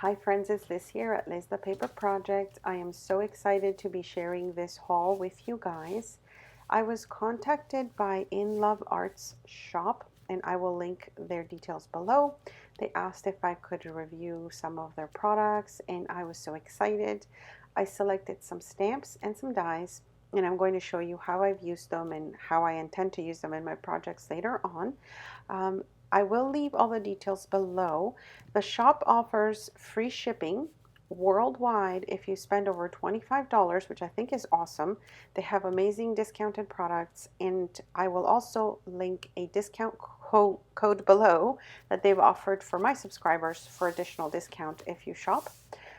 Hi friends, it's Liz here at Liz the Paper Project. I am so excited to be sharing this haul with you guys. I was contacted by In Love Arts shop and I will link their details below. They asked if I could review some of their products and I was so excited. I selected some stamps and some dies and I'm going to show you how I've used them and how I intend to use them in my projects later on. Um, I will leave all the details below. The shop offers free shipping worldwide if you spend over $25, which I think is awesome. They have amazing discounted products, and I will also link a discount code below that they've offered for my subscribers for additional discount if you shop.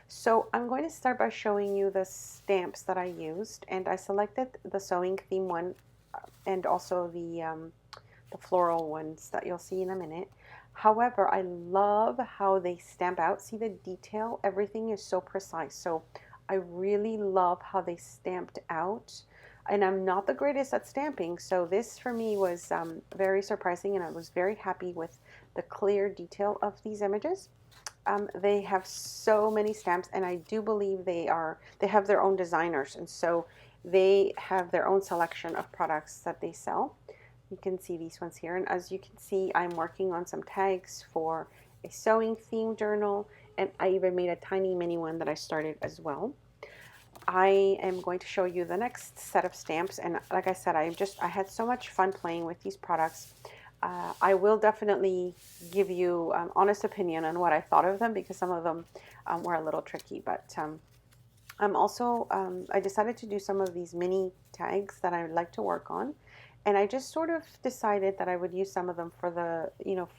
So I'm going to start by showing you the stamps that I used, and I selected the sewing theme one and also the floral ones that you'll see in a minute. However, I love how they stamp out. See the detail? Everything is so precise. So I really love how they stamped out. And I'm not the greatest at stamping, so this for me was very surprising, and I was very happy with the clear detail of these images. They have so many stamps, and I do believe they have their own designers, and so they have their own selection of products that they sell. You can see these ones here, and as you can see, I'm working on some tags for a sewing theme journal, and I even made a tiny mini one that I started as well. I am going to show you the next set of stamps, and like I said, I had so much fun playing with these products. I will definitely give you honest opinion on what I thought of them, because some of them were a little tricky, but I decided to do some of these mini tags that I would like to work on. And I just sort of decided that I would use some of them for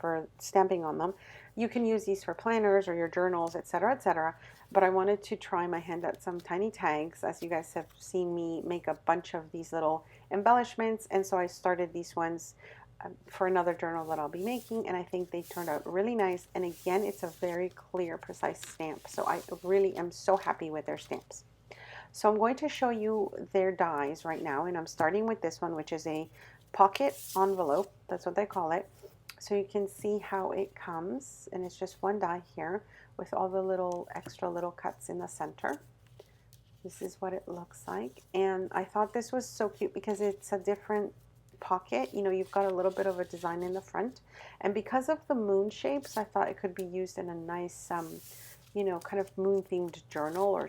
for stamping on them. You can use these for planners or your journals, etc., etc. But I wanted to try my hand at some tiny tags, as you guys have seen me make a bunch of these little embellishments. And so I started these ones for another journal that I'll be making, and I think they turned out really nice. And again, it's a very clear, precise stamp, so I really am so happy with their stamps. So I'm going to show you their dies right now, and I'm starting with this one, which is a pocket envelope. That's what they call it. So you can see how it comes, and it's just one die here with all the little extra little cuts in the center. This is what it looks like, and I thought this was so cute because it's a different pocket. You know, you've got a little bit of a design in the front, and because of the moon shapes, I thought it could be used in a nice kind of moon themed journal, or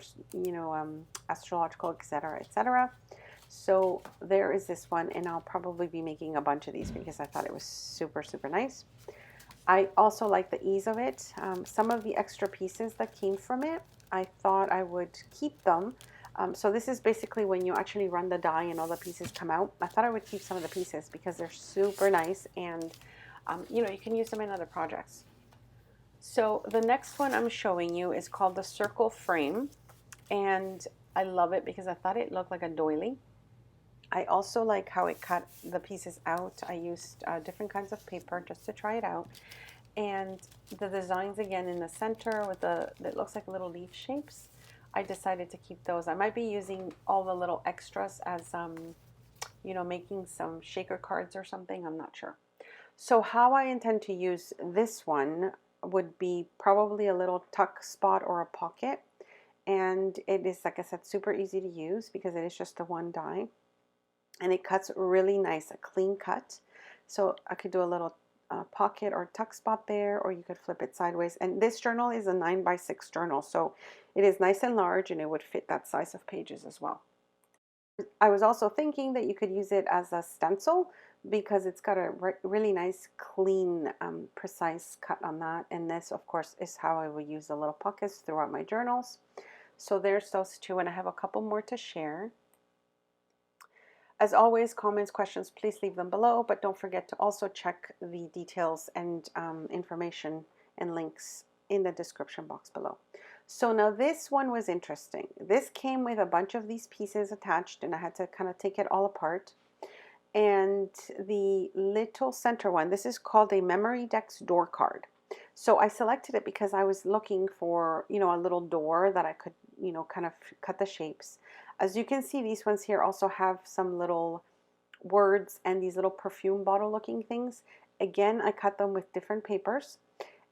astrological, etc., etc. So there is this one, and I'll probably be making a bunch of these because I thought it was super, super nice. I also like the ease of it. Some of the extra pieces that came from it, I thought I would keep them. So this is basically when you actually run the die and all the pieces come out. I thought I would keep some of the pieces because they're super nice, and you can use them in other projects. So the next one I'm showing you is called the Circle Frame, and I love it because I thought it looked like a doily. I also like how it cut the pieces out. I used different kinds of paper just to try it out. And the designs again in the center with it looks like little leaf shapes. I decided to keep those. I might be using all the little extras as, making some shaker cards or something. I'm not sure. So how I intend to use this one would be probably a little tuck spot or a pocket. And it is, like I said, super easy to use because it is just the one die. And it cuts really nice, a clean cut. So I could do a little pocket or tuck spot there, or you could flip it sideways. And this journal is a 9x6 journal, so it is nice and large, and it would fit that size of pages as well. I was also thinking that you could use it as a stencil because it's got a really nice, clean, precise cut on that. And this, of course, is how I will use the little pockets throughout my journals. So there's those two, and I have a couple more to share. As always, comments, questions, please leave them below, but don't forget to also check the details and information and links in the description box below. So now this one was interesting. This came with a bunch of these pieces attached, and I had to kind of take it all apart. And the little center one, this is called a Memorydex door card. So I selected it because I was looking for, a little door that I could, kind of cut the shapes. As you can see, these ones here also have some little words and these little perfume bottle looking things. Again, I cut them with different papers.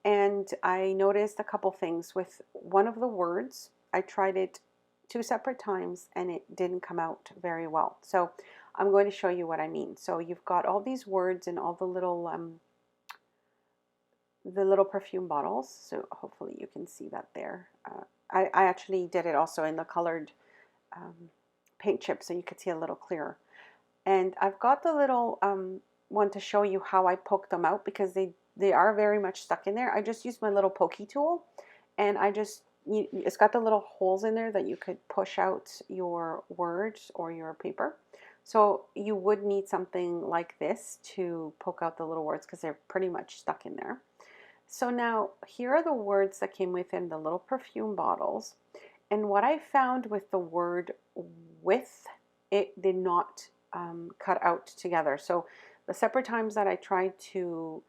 And I noticed a couple things with one of the words. I tried it two separate times and it didn't come out very well. So I'm going to show you what I mean. So you've got all these words and all the little perfume bottles. So hopefully you can see that there. I actually did it also in the colored um, paint chip so you could see a little clearer. And I've got the little one to show you how I poke them out because they are very much stuck in there. I just used my little pokey tool and it's got the little holes in there that you could push out your words or your paper. So you would need something like this to poke out the little words because they're pretty much stuck in there. So now here are the words that came within the little perfume bottles. And what I found with the word with, it did not cut out together. So the separate times that I tried to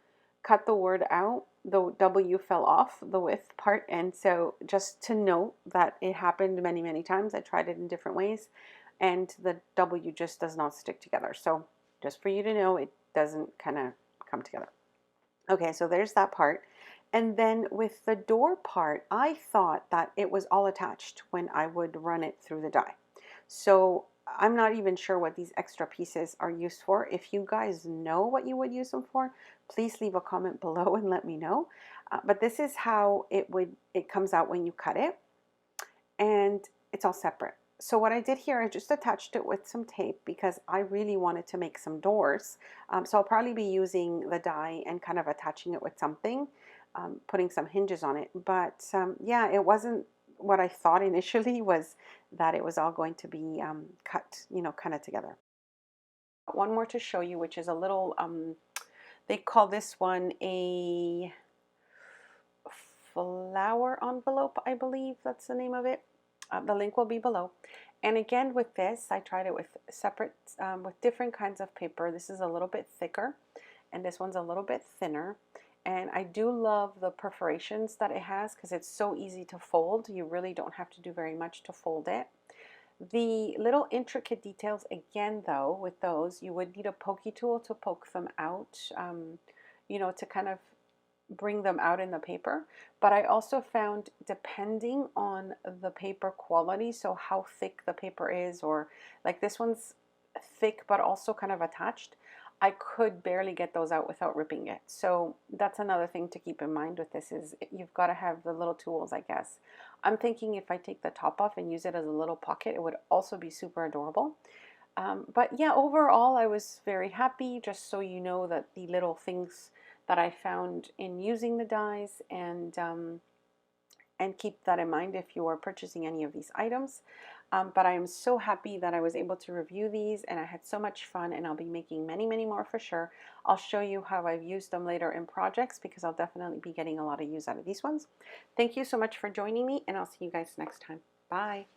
cut the word out, the W fell off the with part. And so just to note that it happened many, many times. I tried it in different ways and the W just does not stick together. So just for you to know, it doesn't kind of come together. Okay, so there's that part. And then with the door part, I thought that it was all attached when I would run it through the die. So I'm not even sure what these extra pieces are used for. If you guys know what you would use them for, please leave a comment below and let me know. But this is how it comes out when you cut it. And it's all separate. So what I did here, I just attached it with some tape because I really wanted to make some doors. So I'll probably be using the die and kind of attaching it with something. Putting some hinges on it, but yeah, it wasn't what I thought initially was that it was all going to be cut, kind of together. One more to show you, which is a little, they call this one a flower envelope, I believe that's the name of it. The link will be below. And again, with this, I tried it with with different kinds of paper. This is a little bit thicker, and this one's a little bit thinner. And I do love the perforations that it has because it's so easy to fold. You really don't have to do very much to fold it. The little intricate details, again though, with those, you would need a pokey tool to poke them out, to kind of bring them out in the paper. But I also found, depending on the paper quality, so how thick the paper is, or like this one's thick but also kind of attached, I could barely get those out without ripping it. So that's another thing to keep in mind with this is you've got to have the little tools, I guess. I'm thinking if I take the top off and use it as a little pocket, it would also be super adorable. But yeah, overall, I was very happy, just so you know that the little things that I found in using the dies, and keep that in mind if you are purchasing any of these items. But I am so happy that I was able to review these, and I had so much fun, and I'll be making many, many more for sure. I'll show you how I've used them later in projects because I'll definitely be getting a lot of use out of these ones. Thank you so much for joining me, and I'll see you guys next time. Bye.